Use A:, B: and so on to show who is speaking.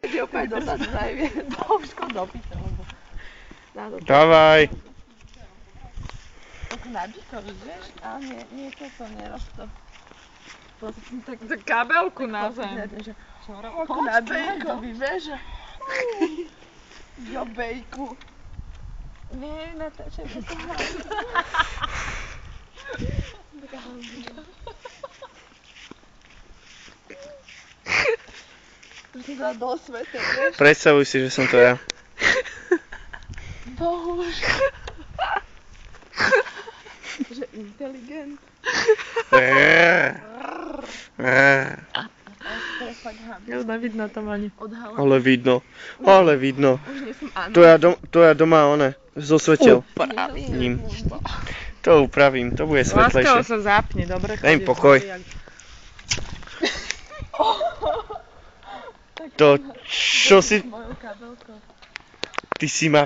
A: Ty opäť dozadu najvie. Už to dopýta, lebo...
B: Dávaj.
A: Tak nabíkovi, vieš? Ale nie toto, nerob to.
C: Tak kabelku na zem.
A: Ako na bejkovi, vieš? Jo, bejku. Nie, natáčaj to hlavne. Taká hlavne. To si dala do svete, vieš?
B: Predstavuj si, že som to ja.
A: Bohuž. Že inteligent.
C: Ja už nevidno tam ani.
B: Ale vidno. Ale vidno.
A: Už nie som Anna.
B: To ja doma, zo svetel.
A: Upravím.
B: To upravím, to bude
C: Láskavo
B: svetlejšie.
C: sa zapne, dobre?
B: Daj mi pokoj. To, čo si...
A: Mojou kabelkou.
B: Ty si ma